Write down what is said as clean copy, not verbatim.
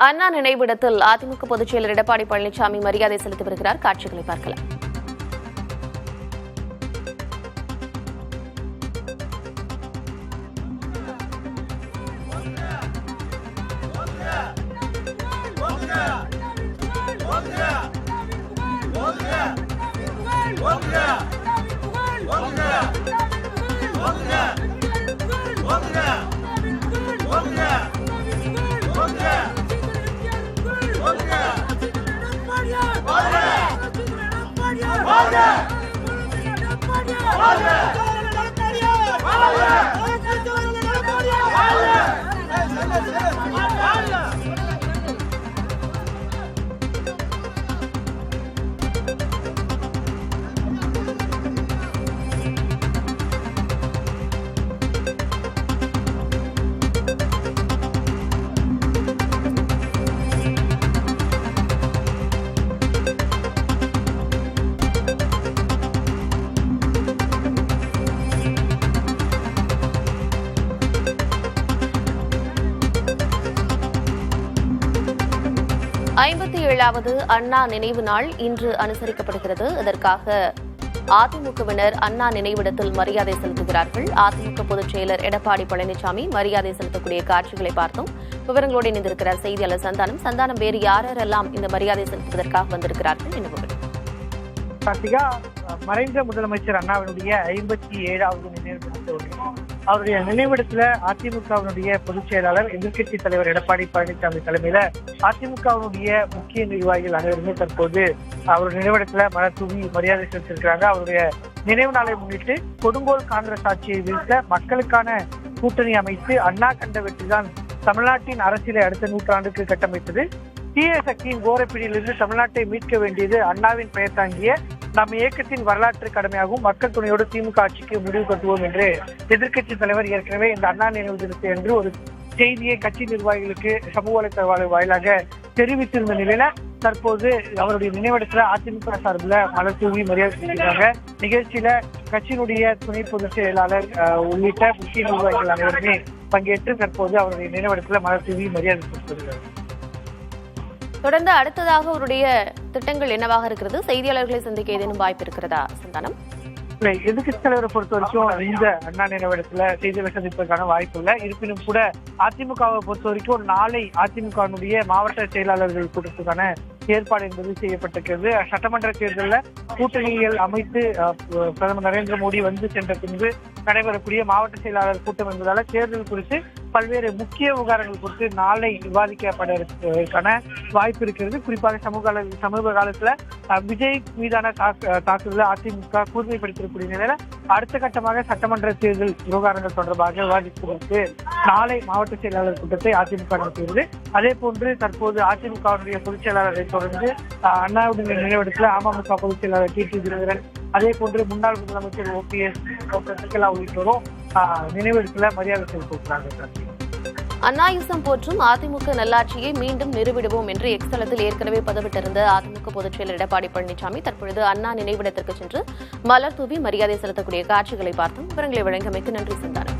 அண்ணா நினைவிடத்தில் அதிமுக பொதுச் செயலர் எடப்பாடி பழனிசாமி மரியாதை செலுத்தி வருகிறார். காட்சிகளை பார்க்கலாம். ஐம்பத்தி அண்ணா நினைவு நாள் இன்று அனுசரிக்கப்படுகிறது. இதற்காக அதிமுகவினர் அண்ணா நினைவிடத்தில் மரியாதை செலுத்துகிறார்கள். அதிமுக பொதுச் செயலர் எடப்பாடி பழனிசாமி மரியாதை செலுத்தக்கூடிய காட்சிகளை பார்த்தோம். விவரங்களோடு இணைந்திருக்கிறார் செய்தியாளர் சந்தானம். வேறு யாரெல்லாம் இந்த மரியாதை செலுத்துவதற்காக வந்திருக்கிறார்கள் என்ன விவரம்? கார்த்திகா, மறைந்த முதலமைச்சர் அண்ணாவினுடைய 57வது நினைவு தினத்தோடு அவருடைய நினைவிடத்துல அதிமுகவினுடைய பொதுச் செயலாளர் எதிர்க்கட்சி தலைவர் எடப்பாடி பழனிசாமி தலைமையில அதிமுகவினுடைய முக்கிய நிர்வாகிகள் அனைவருமே தற்போது அவருடைய நினைவிடத்துல மலர் தூவி மரியாதை செலுத்திருக்கிறாங்க. அவருடைய நினைவு நாளை முன்னிட்டு கொடுங்கோல் காங்கிரஸ் ஆட்சியை வீழ்த்த மக்களுக்கான கூட்டணி அமைத்து அண்ணா கண்ட வெற்றிதான் தமிழ்நாட்டின் அரசியலை அடுத்த நூற்றாண்டுக்கு கட்டமைத்தது. தீய சக்தியின் கோரப்பிடியிலிருந்து தமிழ்நாட்டை மீட்க வேண்டியது அண்ணாவின் பெயர் தாங்கிய நம் இயக்கத்தின் வரலாற்று கடமையாகவும் மக்கள் துணையோடு திமுக ஆட்சிக்கு முடிவு கட்டுவோம் என்று எதிர்க்கட்சி தலைவர் ஏற்கனவே இந்த அண்ணா நினைவு தினத்தை என்று ஒரு செய்தியை கட்சி நிர்வாகிகளுக்கு சமூக வலைதள வாயிலாக தெரிவித்திருந்த நிலையில தற்போது அவருடைய நினைவிடத்துல அதிமுக சார்பில் மலர் தூவி மரியாதை செலுத்தினாங்க. நிகழ்ச்சியில கட்சியினுடைய துணை பொதுச் செயலாளர் உள்ளிட்ட முக்கிய நிர்வாகிகள் அனைவருமே பங்கேற்று தற்போது அவருடைய நினைவிடத்துல மலர் தூவி மரியாதை செலுத்துகிறார். தொடர்ந்து அடுத்ததாக அவருடைய திட்டங்கள் என்னவாக இருக்கிறது? செய்தியாளர்களை சந்திக்க ஏதேனும் வாய்ப்பு இருக்கிறதா சந்தானம்? எதிர்க்கட்சி தலைவரை பொறுத்த வரைக்கும் இந்த அண்ணா நினைவிடத்துல செய்திகளை சந்திப்பதற்கான வாய்ப்பு இல்லை. இருப்பினும் கூட அதிமுகவை பொறுத்த வரைக்கும் நாளை அதிமுகவினுடைய மாவட்ட செயலாளர்கள் கூட்டத்துக்கான ஏற்பாடு என்பது செய்யப்பட்டிருக்கிறது. சட்டமன்ற தேர்தலில் கூட்டணிகள் அமைத்து பிரதமர் நரேந்திர மோடி வந்து சென்ற பின்பு நடைபெறக்கூடிய மாவட்ட செயலாளர் கூட்டம் என்பதால தேர்தல் குறித்து பல்வேறு முக்கிய விவகாரங்கள் குறித்து நாளை விவாதிக்கப்படுவதற்கான வாய்ப்பு இருக்கிறது. குறிப்பாக சமீப காலத்துல விஜய் மீதான தாக்குதலை அதிமுக கூர்மைப்படுத்திருக்கக்கூடிய நிலையில அடுத்த கட்டமாக சட்டமன்ற தேர்தல் விவகாரங்கள் தொடர்பாக விவாதிப்பதற்கு நாளை மாவட்ட செயலாளர் கூட்டத்தை அதிமுக நடத்துகிறது. அதே போன்று தற்போது அதிமுகவுடைய பொதுச் செயலாளரை தொடர்ந்து அண்ணாவுடைய நினைவிடத்தில் அமமுக பொதுச் செயலாளர் டிடி தினகரன், அதே போன்று முன்னாள் முதலமைச்சர் OPS சசிகலா உள்ளிட்டோரும் நினைவிடத்தில் மரியாதை செலுத்துகிறார்கள். அண்ணாயுசம் போற்றும் அதிமுக நல்லாட்சியை மீண்டும் நிறுவிடுவோம் என்று எக்ஸ் தளத்தில் ஏற்கனவே பதிவிட்டிருந்த அதிமுக பொதுச் செயலர் எடப்பாடி பழனிசாமி தற்பொழுது அண்ணா நினைவிடத்திற்கு சென்று மலர் தூவி மரியாதை செலுத்தக்கூடிய காட்சிகளை பார்த்தும் விவரங்களை வழங்கியமைக்கு நன்றி சந்தானம்.